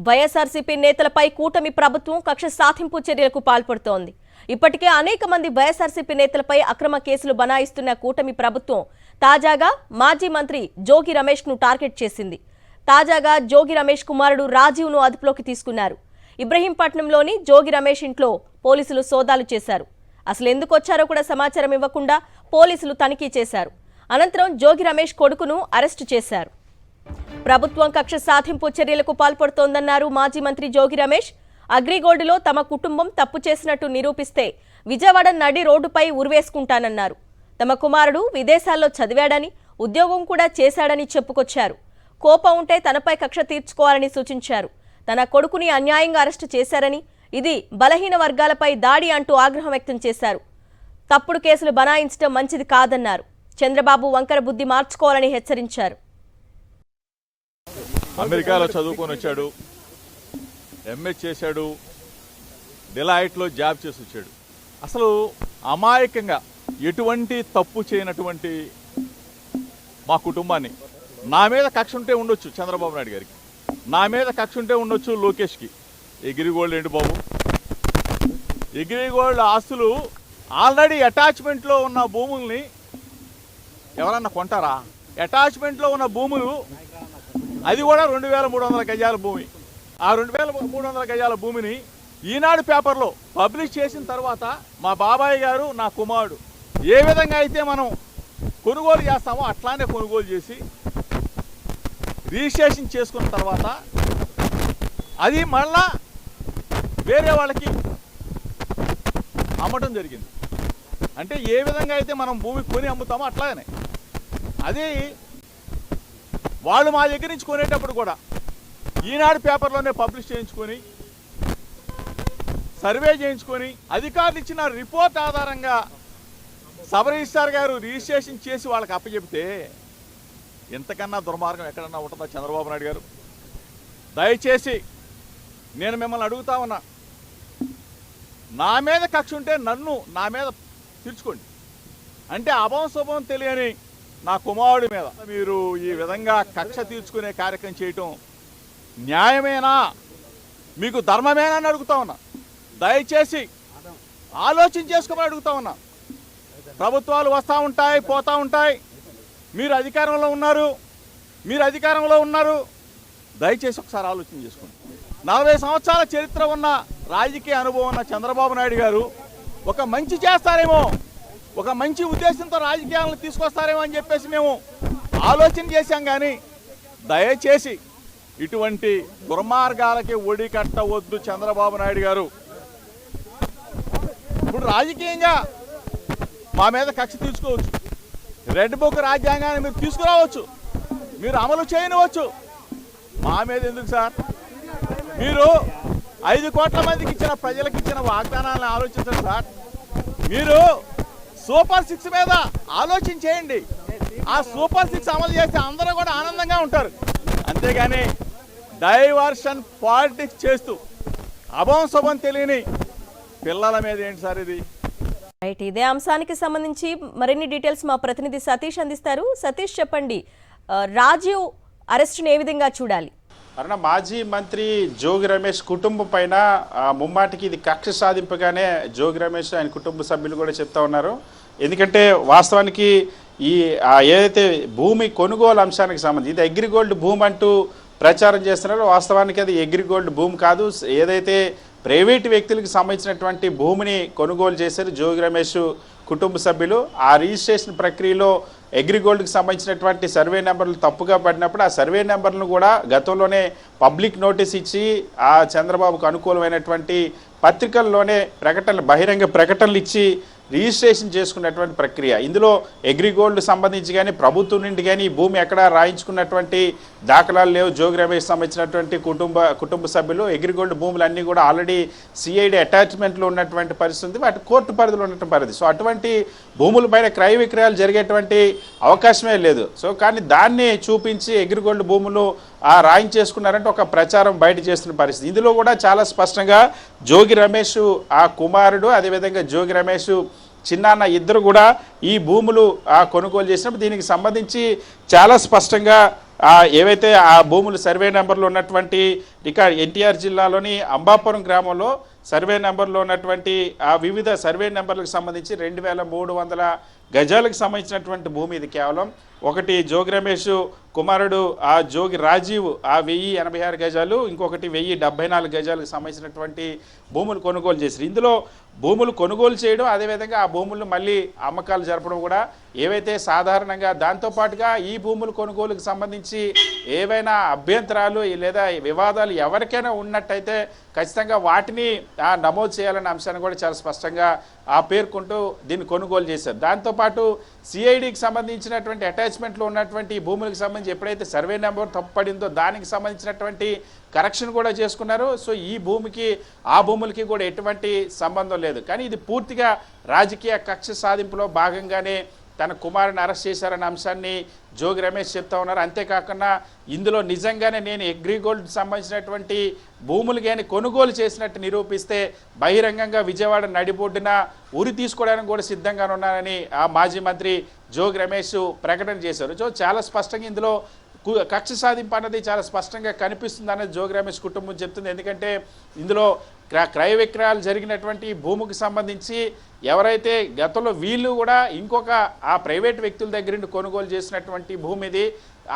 వైఎస్ఆర్సీపీ నేతలపై కూటమి ప్రభుత్వం కక్ష సాధింపు చర్యలకు పాల్పడుతోంది. ఇప్పటికే అనేక మంది వైఎస్ఆర్సీపీ నేతలపై అక్రమ కేసులు బనాయిస్తున్న కూటమి ప్రభుత్వం తాజాగా మాజీ మంత్రి జోగి రమేష్ ను టార్గెట్ చేసింది. తాజాగా జోగి రమేష్ కుమారుడు రాజీవ్ ను అదుపులోకి తీసుకున్నారు. ఇబ్రహీంపట్నంలోని జోగి రమేష్ ఇంట్లో పోలీసులు సోదాలు చేశారు. అసలు ఎందుకు వచ్చారో కూడా సమాచారం ఇవ్వకుండా పోలీసులు తనిఖీ చేశారు. అనంతరం జోగి రమేష్ కొడుకును అరెస్టు చేశారు. ప్రభుత్వం కక్ష సాధింపు చర్యలకు పాల్పడుతోందన్నారు మాజీ మంత్రి జోగి రమేష్. అగ్రిగోల్డ్లో తమ కుటుంబం తప్పు చేసినట్టు నిరూపిస్తే విజయవాడ నడి రోడ్డుపై ఉరివేసుకుంటానన్నారు. తమ కుమారుడు విదేశాల్లో చదివాడని, ఉద్యోగం కూడా చేశాడని చెప్పుకొచ్చారు. కోపం ఉంటే తనపై కక్ష తీర్చుకోవాలని సూచించారు. తన కొడుకుని అన్యాయంగా అరెస్టు చేశారని, ఇది బలహీన వర్గాలపై దాడి అంటూ ఆగ్రహం వ్యక్తం చేశారు. తప్పుడు కేసులు బనాయించడం మంచిది కాదన్నారు. చంద్రబాబు వంకర బుద్ధి మార్చుకోవాలని హెచ్చరించారు. అమెరికాలో చదువుకొని వచ్చాడు, ఎంఏ చేశాడు, డిలాయిట్లో జాబ్ చేసి వచ్చాడు. అసలు అమాయకంగా ఎటువంటి తప్పు చేయనటువంటి మా కుటుంబాన్ని, నా మీద కక్ష ఉంటే ఉండొచ్చు చంద్రబాబు నాయుడు గారికి, నా మీద కక్ష ఉంటే ఉండొచ్చు లోకేష్కి. ఎగ్రిగోల్డ్ ఏంటి బాబు? ఎగ్రిగోల్డ్ ఆస్తులు ఆల్రెడీ అటాచ్మెంట్లో ఉన్న భూముల్ని ఎవరన్నా కొంటారా? అటాచ్మెంట్లో ఉన్న భూములు, అది కూడా 2300 గజాల భూమి. ఆ 2300 గజాల భూమిని ఈనాడు పేపర్లో పబ్లిష్ చేసిన తర్వాత మా బాబాయ్ గారు, నా కుమారుడు ఏ విధంగా అయితే మనం కొనుగోలు చేస్తామో అట్లానే కొనుగోలు చేసి రిజిస్ట్రేషన్ చేసుకున్న తర్వాత అది మళ్ళా వేరే వాళ్ళకి అమ్మటం జరిగింది. అంటే ఏ విధంగా అయితే మనం భూమి కొని అమ్ముతామో అట్లానే అది వాళ్ళు మా దగ్గర నుంచి కొనేటప్పుడు కూడా ఈనాడు పేపర్లోనే పబ్లిష్ చేయించుకొని, సర్వే చేయించుకొని, అధికారులు ఇచ్చిన రిపోర్ట్ ఆధారంగా సబ్ రిజిస్ట్రార్ గారు రిజిస్ట్రేషన్ చేసి వాళ్ళకి అప్పచెప్తే ఇంతకన్నా దుర్మార్గం ఎక్కడన్నా ఉంటుందా చంద్రబాబు నాయుడు గారు? దయచేసి నేను మిమ్మల్ని అడుగుతా ఉన్నా, నా మీద కక్ష ఉంటే నా మీద తీర్చుకోండి. అంటే అభం శుభం తెలియని నా కుమారుడి మీద మీరు ఈ విధంగా కక్ష తీర్చుకునే కార్యక్రమం చేయటం న్యాయమేనా, మీకు ధర్మమేనా అని అడుగుతా ఉన్నా. దయచేసి ఆలోచన చేసుకోమని అడుగుతా ఉన్నా. ప్రభుత్వాలు వస్తూ ఉంటాయి, పోతూ ఉంటాయి. మీరు అధికారంలో ఉన్నారు, దయచేసి ఒకసారి ఆలోచన చేసుకోండి. 40 సంవత్సరాల చరిత్ర ఉన్న రాజకీయ అనుభవం ఉన్న చంద్రబాబు నాయుడు గారు ఒక మంచి చేస్తారేమో, ఒక మంచి ఉద్దేశంతో రాజకీయాలను తీసుకొస్తారేమో అని చెప్పేసి మేము ఆలోచన చేశాం. కానీ దయచేసి ఇటువంటి దుర్మార్గాలకి ఒడి కట్టవద్దు చంద్రబాబు నాయుడు గారు. ఇప్పుడు రాజకీయంగా మా మీద కక్ష తీసుకోవచ్చు, రెడ్ బుక్ రాజ్యాంగాన్ని మీరు తీసుకురావచ్చు, మీరు అమలు చేయనివచ్చు. మా మీద ఎందుకు సార్? మీరు 5 కోట్ల మందికి ఇచ్చిన, ప్రజలకు ఇచ్చిన వాగ్దానాలను ఆలోచించండి సార్. మీరు సూపర్ 6 మీద ఆలోచన చేయండి. ఆ సూపర్ 6 అమలు చేస్తే అందరూ కూడా ఆనందంగా ఉంటారు. అంతేగాని డైవర్షన్ పాలిటిక్స్ చేస్తూ అభం శుభం తెలియని పిల్లల మీద ఏంటి సార్ ఇది? రైట్, ఇదే అంశానికి సంబంధించి మరిన్ని డీటెయిల్స్ మా ప్రతినిధి సతీష్ అందిస్తారు. సతీష్, చెప్పండి, రాజీవ్ అరెస్టును ఏ విధంగా చూడాలి? అన్న, మాజీ మంత్రి జోగి రమేష్ కుటుంబం పైన ముమ్మాటికి ఇది కక్ష సాధింపుగానే జోగి రమేష్ ఆయన కుటుంబ సభ్యులు కూడా చెప్తా ఉన్నారు. ఎందుకంటే వాస్తవానికి ఈ ఏదైతే భూమి కొనుగోలు అంశానికి సంబంధించి ఇది అగ్రిగోల్డ్ భూమి అంటూ ప్రచారం చేస్తున్నారో, వాస్తవానికి అది అగ్రిగోల్డ్ భూమి కాదు. ఏదైతే ప్రైవేటు వ్యక్తులకు సంబంధించినటువంటి భూమిని కొనుగోలు చేశారు జోగి రమేష్ కుటుంబ సభ్యులు. ఆ రిజిస్ట్రేషన్ ప్రక్రియలో అగ్రిగోల్డ్కి సంబంధించినటువంటి సర్వే నెంబర్లు తప్పుగా పడినప్పుడు ఆ సర్వే నెంబర్లను కూడా గతంలోనే పబ్లిక్ నోటీస్ ఇచ్చి ఆ చంద్రబాబుకు అనుకూలమైనటువంటి పత్రికల్లోనే బహిరంగ ప్రకటనలు ఇచ్చి రిజిస్ట్రేషన్ చేసుకున్నటువంటి ప్రక్రియ. ఇందులో అగ్రిగోల్డ్ సంబంధించి కానీ ప్రభుత్వం నుండి కానీ ఈ భూమి ఎక్కడా రాయించుకున్నటువంటి దాఖలాలు లేవు. జోగి రమేష్ సంబంధించినటువంటి కుటుంబ సభ్యులు అగ్రిగోల్డ్ భూములన్నీ కూడా ఆల్రెడీ సిఐడి అటాచ్మెంట్లో ఉన్నటువంటి పరిస్థితి, వాటి కోర్టు పరిధిలో ఉన్నటువంటి పరిధి. సో అటువంటి భూములపైన క్రయ విక్రయాలు జరిగేటువంటి అవకాశమే లేదు. సో కానీ దాన్ని చూపించి అగ్రిగోల్డ్ భూములు రాయించేసుకున్నారంటే ఒక ప్రచారం బయట చేస్తున్న పరిస్థితి. ఇందులో కూడా చాలా స్పష్టంగా జోగి రమేష్ ఆ కుమారుడు, అదేవిధంగా జోగి రమేష్ చిన్నాన్న ఇద్దరు కూడా ఈ భూములు కొనుగోలు చేసినప్పుడు దీనికి సంబంధించి చాలా స్పష్టంగా ఏవైతే ఆ భూములు సర్వే నెంబర్లో ఉన్నటువంటి రికార్డ్ ఎన్టీఆర్ జిల్లాలోని అంబాపురం గ్రామంలో సర్వే నెంబర్లో ఉన్నటువంటి ఆ వివిధ సర్వే నెంబర్లకు సంబంధించి 2300 గజాలకు సంబంధించినటువంటి భూమి ఇది. కేవలం ఒకటి జోగి రమేష్ కుమారుడు ఆ జోగి రాజీవ్ ఆ 1086 గజాలు, ఇంకొకటి 1074 గజాలకు సంబంధించినటువంటి భూములు కొనుగోలు చేశారు. ఇందులో భూములు కొనుగోలు చేయడం, అదేవిధంగా ఆ భూములను మళ్ళీ అమ్మకాలు జరపడం కూడా ఏవైతే సాధారణంగా దాంతోపాటుగా ఈ భూములు కొనుగోలుకు సంబంధించి ఏవైనా అభ్యంతరాలు లేదా వివాదాలు ఎవరికైనా ఉన్నట్టయితే ఖచ్చితంగా వాటిని నమోదు చేయాలనే అంశాన్ని కూడా చాలా స్పష్టంగా పేర్కొంటూ దీన్ని కొనుగోలు చేశారు. దాంతోపాటు సిఐడికి సంబంధించినటువంటి అటాచ్మెంట్లో ఉన్నటువంటి ఈ భూములకు సంబంధించి ఎప్పుడైతే సర్వే నెంబర్ తప్పుపడిందో దానికి సంబంధించినటువంటి కరెక్షన్ కూడా చేసుకున్నారు. సో ఈ భూమికి ఆ భూములకి కూడా ఎటువంటి సంబంధం లేదు. కానీ ఇది పూర్తిగా రాజకీయ కక్ష సాధింపులో భాగంగానే తన కుమారుని అరెస్ట్ చేశారన్న అంశాన్ని జోగి రమేష్ చెప్తా ఉన్నారు. అంతేకాకుండా ఇందులో నిజంగానే నేను అగ్రిగోల్డ్ సంబంధించినటువంటి భూములు కానీ కొనుగోలు చేసినట్టు నిరూపిస్తే బహిరంగంగా విజయవాడ నడిబొడ్డున ఉరి తీసుకోవడానికి కూడా సిద్ధంగా ఉన్నారని ఆ మాజీ మంత్రి జోగి రమేష్ ప్రకటన చేశారు. సో చాలా స్పష్టంగా ఇందులో కక్ష సాధింపు అన్నది చాలా స్పష్టంగా కనిపిస్తుంది అనేది జోగి రమేష్ కుటుంబం చెప్తుంది. ఎందుకంటే ఇందులో క్రయ విక్రయాలు జరిగినటువంటి భూమికి సంబంధించి ఎవరైతే గతంలో వీళ్ళు కూడా ఇంకొక ఆ ప్రైవేట్ వ్యక్తుల దగ్గర నుండి కొనుగోలు చేసినటువంటి భూమి ఇది.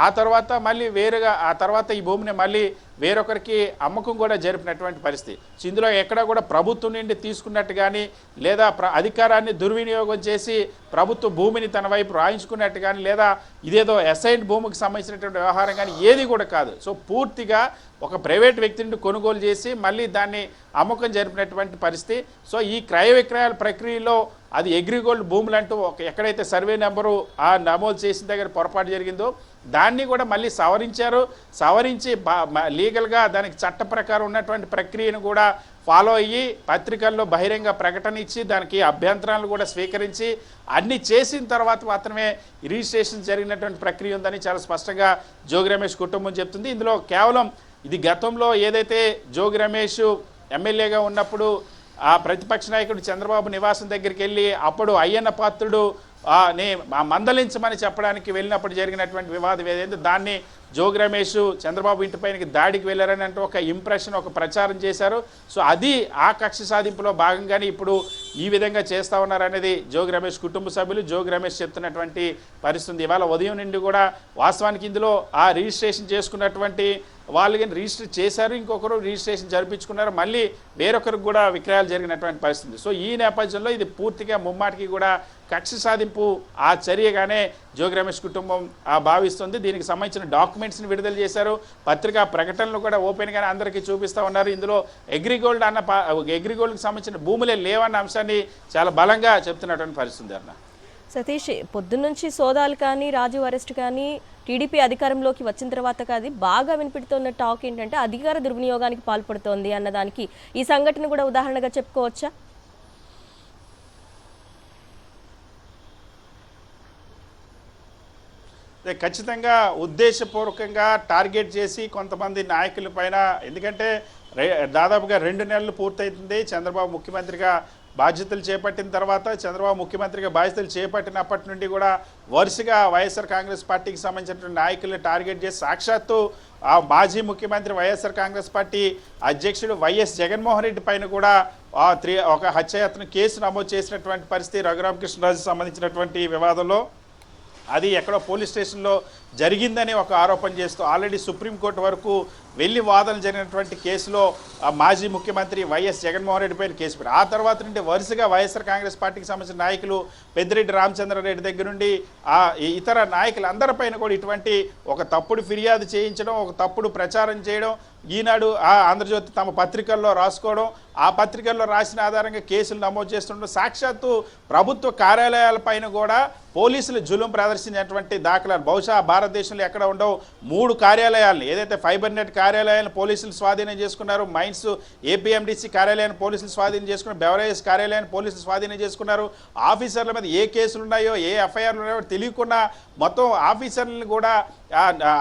ఆ తర్వాత మళ్ళీ వేరుగా ఆ తర్వాత ఈ భూమిని మళ్ళీ వేరొకరికి అమ్మకం కూడా జరిపినటువంటి పరిస్థితి. ఇందులో ఎక్కడ కూడా ప్రభుత్వం నుండి తీసుకున్నట్టు కానీ లేదా అధికారాన్ని దుర్వినియోగం చేసి ప్రభుత్వ భూమిని తన వైపు రాయించుకున్నట్టు కానీ లేదా ఇదేదో అసైన్డ్ భూమికి సంబంధించినటువంటి వ్యవహారం కానీ ఏది కూడా కాదు. సో పూర్తిగా ఒక ప్రైవేట్ వ్యక్తి నుండి కొనుగోలు చేసి మళ్ళీ దాన్ని అమ్మకం జరిపినటువంటి పరిస్థితి. సో ఈ క్రయ విక్రయాల ప్రక్రియలో అది అగ్రిగోల్డ్ భూములు అంటూ ఎక్కడైతే సర్వే నెంబరు నమోదు చేసిన దగ్గర పొరపాటు జరిగిందో దాన్ని కూడా మళ్ళీ సవరించి లీగల్గా దానికి చట్ట ప్రకారం ఉన్నటువంటి ప్రక్రియను కూడా ఫాలో అయ్యి పత్రికల్లో బహిరంగ ప్రకటన ఇచ్చి దానికి అభ్యంతరాలను కూడా స్వీకరించి అన్ని చేసిన తర్వాత మాత్రమే రిజిస్ట్రేషన్ జరిగినటువంటి ప్రక్రియ ఉందని చాలా స్పష్టంగా జోగి రమేష్ కుటుంబం చెప్తుంది. ఇందులో కేవలం ఇది గతంలో ఏదైతే జోగి రమేష్ ఎమ్మెల్యేగా ఉన్నప్పుడు ఆ ప్రతిపక్ష నాయకుడు చంద్రబాబు నివాసం దగ్గరికి వెళ్ళి అప్పుడు అయ్యన్న పాత్రుడు మందలించమని చెప్పడానికి వెళ్ళినప్పుడు జరిగినటువంటి వివాదం ఏదైతే దాన్ని జోగి రమేష్ చంద్రబాబు ఇంటిపైనకి దాడికి వెళ్ళారని అంటూ ఒక ఇంప్రెషన్ ఒక ప్రచారం చేశారు. సో అది ఆ కక్ష సాధింపులో భాగంగానే ఇప్పుడు ఈ విధంగా చేస్తూ ఉన్నారనేది జోగి రమేష్ కుటుంబ సభ్యులు జోగి రమేష్ చెప్తున్నటువంటి పరిస్థితి. ఇవాళ ఉదయం నుండి కూడా వాస్తవానికి ఇందులో ఆ రిజిస్ట్రేషన్ చేసుకున్నటువంటి వాళ్ళు కానీ రిజిస్టర్ చేశారు, ఇంకొకరు రిజిస్ట్రేషన్ జరిపించుకున్నారు, మళ్ళీ వేరొకరికి కూడా విక్రయాలు జరిగినటువంటి పరిస్థితి. సో ఈ నేపథ్యంలో ఇది పూర్తిగా ముమ్మాటికి కూడా కక్ష సాధింపు ఆ చర్యగానే జోగి రమేష్ కుటుంబం భావిస్తుంది. దీనికి సంబంధించిన డాక్యుమెంట్స్ని విడుదల చేశారు, పత్రికా ప్రకటనలు కూడా ఓపెన్గానే అందరికీ చూపిస్తూ ఉన్నారు. ఇందులో అగ్రిగోల్డ్కి సంబంధించిన భూములే లేవన్న అంశాన్ని చాలా బలంగా చెప్తున్నటువంటి పరిస్థితి. అన్న సతీష్, పొద్దున్నుంచి సోదాలు కానీ రాజీవ్ అరెస్ట్ కానీ టీడీపీ అధికారంలోకి వచ్చిన తర్వాత కాదు బాగా వినిపిడుతున్న టాక్ ఏంటంటే అధికార దుర్వినియోగానికి పాల్పడుతోంది అన్నదానికి ఈ సంఘటన కూడా ఉదాహరణగా చెప్పుకోవచ్చా? ఖచ్చితంగా ఉద్దేశపూర్వకంగా టార్గెట్ చేసి కొంతమంది నాయకుల పైన, ఎందుకంటే దాదాపుగా 2 నెలలు పూర్తవుతుంది చంద్రబాబు ముఖ్యమంత్రిగా బాధ్యతలు చేపట్టిన తర్వాత. చంద్రబాబు ముఖ్యమంత్రిగా బాధ్యతలు చేపట్టినప్పటి నుండి కూడా వరుసగా వైఎస్ఆర్ కాంగ్రెస్ పార్టీకి సంబంధించినటువంటి నాయకుల్ని టార్గెట్ చేసి సాక్షాత్తు ఆ మాజీ ముఖ్యమంత్రి వైఎస్ఆర్ కాంగ్రెస్ పార్టీ అధ్యక్షుడు వైఎస్ జగన్మోహన్ రెడ్డి పైన కూడా ఒక హత్యాయత్నం కేసు నమోదు చేసినటువంటి పరిస్థితి. రఘురామకృష్ణరాజు సంబంధించినటువంటి వివాదంలో అది ఎక్కడో పోలీస్ స్టేషన్లో జరిగిందని ఒక ఆరోపణ చేస్తూ ఆల్రెడీ సుప్రీంకోర్టు వరకు వెళ్ళి వాదనలు జరిగినటువంటి కేసులో మాజీ ముఖ్యమంత్రి వైఎస్ జగన్మోహన్ రెడ్డి పైన కేసు పెట్టారు. ఆ తర్వాత నుండి వరుసగా వైఎస్ఆర్ కాంగ్రెస్ పార్టీకి సంబంధించిన నాయకులు పెద్దిరెడ్డి రామచంద్రారెడ్డి దగ్గర నుండి ఇతర నాయకులందరిపైన కూడా ఇటువంటి ఒక తప్పుడు ఫిర్యాదు చేయించడం, ఒక తప్పుడు ప్రచారం చేయడం, ఈనాడు ఆంధ్రజ్యోతి తమ పత్రికల్లో రాసుకోవడం, ఆ పత్రికల్లో రాసిన ఆధారంగా కేసులు నమోదు చేస్తుండడం, సాక్షాత్తు ప్రభుత్వ కార్యాలయాలపైన కూడా పోలీసులు జులుం ప్రదర్శించినటువంటి దాఖలాలు బహుశా భారతదేశంలో ఎక్కడ ఉండవు. 3 కార్యాలయాలను ఏదైతే ఫైబర్ నెట్ కార్యాలయాలను పోలీసులు స్వాధీనం చేసుకున్నారు, మైన్స్ ఏపీఎండిసి కార్యాలయాన్ని పోలీసులు స్వాధీనం చేసుకున్నారు, బెవరేజెస్ కార్యాలయాన్ని పోలీసులు స్వాధీనం చేసుకున్నారు. ఆఫీసర్ల మీద ఏ కేసులు ఉన్నాయో ఏ ఎఫ్ఐఆర్లు ఉన్నాయో తెలియకుండా మొత్తం ఆఫీసర్లను కూడా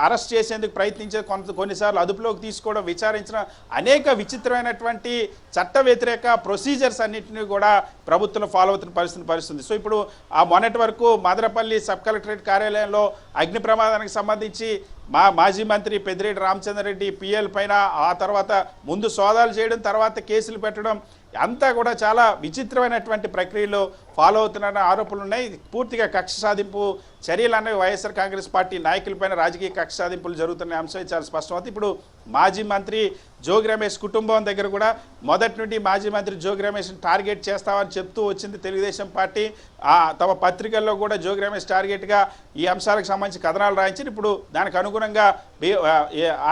అరెస్ట్ చేసేందుకు ప్రయత్నించే కొన్నిసార్లు అదుపులోకి తీసుకోవడం, విచారించడం, అనేక విచిత్రమైనటువంటి చట్ట వ్యతిరేక ప్రొసీజర్స్ అన్నింటినీ కూడా ప్రభుత్వం ఫాలో అవుతున్న పరిస్థితి. సో ఇప్పుడు మొన్నటి వరకు మదనపల్లి సబ్ కలెక్టరేట్ కార్యాలయంలో అగ్ని ప్రమాదానికి సంబంధించి మాజీ మంత్రి పెద్దిరెడ్డి రామచంద్రరెడ్డి పిఎల్ పైన, ఆ తర్వాత ముందు సోదాలు చేయడం, తర్వాత కేసులు పెట్టడం, అంతా కూడా చాలా విచిత్రమైనటువంటి ప్రక్రియలో ఫాలో అవుతున్న ఆరోపణలు ఉన్నాయి. పూర్తిగా కక్ష సాధింపు చర్యలు అనేవి వైఎస్ఆర్ కాంగ్రెస్ పార్టీ నాయకులపైన రాజకీయ కక్ష సాధింపులు జరుగుతున్న అంశం చాలా స్పష్టమవుతుంది. ఇప్పుడు మాజీ మంత్రి జోగి రమేష్ కుటుంబం దగ్గర కూడా మొదటి నుండి మాజీ మంత్రి జోగి రమేష్ని టార్గెట్ చేస్తామని చెప్తూ వచ్చింది తెలుగుదేశం పార్టీ. తమ పత్రికల్లో కూడా జోగి రమేష్ టార్గెట్గా ఈ అంశాలకు సంబంధించి కథనాలు రాయించి ఇప్పుడు దానికి అనుగుణంగా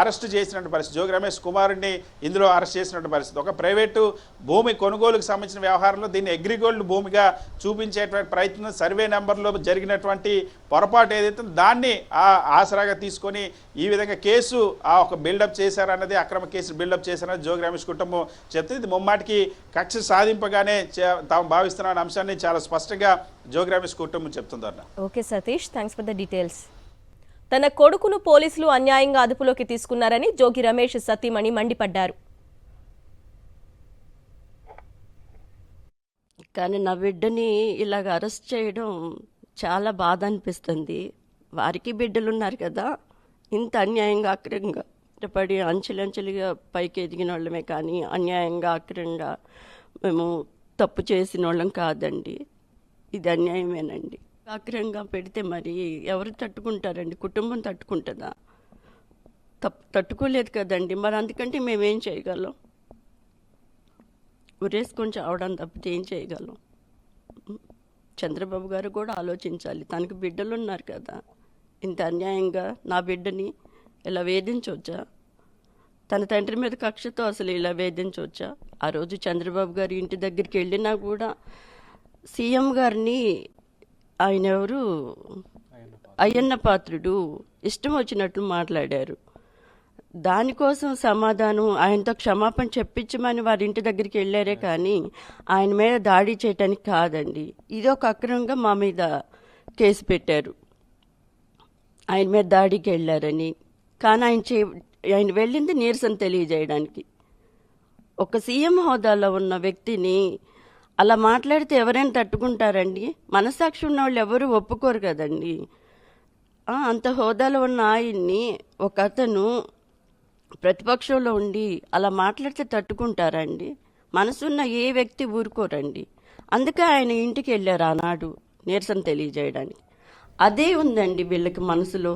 అరెస్ట్ చేసినటువంటి పరిస్థితి. జోగి రమేష్ కుమారుడిని ఇందులో అరెస్ట్ చేసినటువంటి పరిస్థితి. ఒక ప్రైవేటు భూమి కొనుగోలుకు సంబంధించిన వ్యవహారంలో దీన్ని అగ్రిగోల్డ్ భూమిగా చూపించేటువంటి ప్రయత్నం, సర్వే నెంబర్లో జరిగినటువంటి పొరపాటు ఏదైతే దాన్ని ఆసరాగా తీసుకొని ఈ విధంగా కేసు ఒక బిల్డప్ చేశారన్నది, అక్రమ కేసు బిల్డప్ చేశారన్నది జోగి రమేష్ కుటుంబం చెప్తుంది. ఇది ముమ్మాటికి కక్ష సాధింపగానే తాము భావిస్తున్న అంశాన్ని చాలా స్పష్టంగా జోగి రమేష్ కుటుంబం చెప్తుందన్న. Okay Satish, thanks for the details. తన కొడుకును పోలీసులు అన్యాయంగా అదుపులోకి తీసుకున్నారని జోగి రమేష్ సతీమణి మండిపడ్డారు. కానీ నా బిడ్డని ఇలాగ అరెస్ట్ చేయడం చాలా బాధ అనిపిస్తుంది. వారికి బిడ్డలు ఉన్నారు కదా, ఇంత అన్యాయంగా అక్రంగా పడి అంచెలంచెలుగా పైకి ఎదిగిన వాళ్ళమే కానీ అన్యాయంగా అక్రంగా మేము తప్పు చేసిన వాళ్ళం కాదండి. ఇది అన్యాయమేనండి. అక్రంగా పెడితే మరి ఎవరు తట్టుకుంటారండి? కుటుంబం తట్టుకుంటుందా? తట్టుకోలేదు కదండి. మరి అందుకంటే మేమేం చేయగలం? ఉరేసుకొని చావడం తప్పితే ఏం చేయగలం? చంద్రబాబు గారు కూడా ఆలోచించాలి. తనకు బిడ్డలు ఉన్నారు కదా, ఇంత అన్యాయంగా నా బిడ్డని ఇలా వేధించవచ్చా? తన తండ్రి మీద కక్షతో అసలు ఇలా వేధించవచ్చా? ఆ రోజు చంద్రబాబు గారి ఇంటి దగ్గరికి వెళ్ళినా కూడా సీఎం గారిని, ఆయన ఎవరు, అయ్యన్న పాత్రుడు, ఇష్టం వచ్చినట్లు మాట్లాడారు. దానికోసం సమాధానం ఆయనతో క్షమాపణ చెప్పించమని వారి ఇంటి దగ్గరికి వెళ్ళారే కానీ ఆయన మీద దాడి చేయటానికి కాదండి. ఇదొక అక్రమంగా మా మీద కేసు పెట్టారు. ఆయన మీద దాడికి వెళ్ళారని. కానీ ఆయన వెళ్ళింది నిరసన తెలియజేయడానికి. ఒక సీఎం హోదాలో ఉన్న వ్యక్తిని అలా మాట్లాడితే ఎవరైనా తట్టుకుంటారండి? మనసాక్షి ఉన్న వాళ్ళు ఎవరు ఒప్పుకోరు కదండి. అంత హోదాలో ఉన్న ఆయన్ని ఒక అతను ప్రతిపక్షంలో ఉండి అలా మాట్లాడితే తట్టుకుంటారండి? మనసున్న ఏ వ్యక్తి ఊరుకోరండి. అందుకే ఆయన ఇంటికి వెళ్ళారు ఆనాడు నిరసన తెలియజేయడానికి. అదే ఉందండి వీళ్ళకి మనసులో.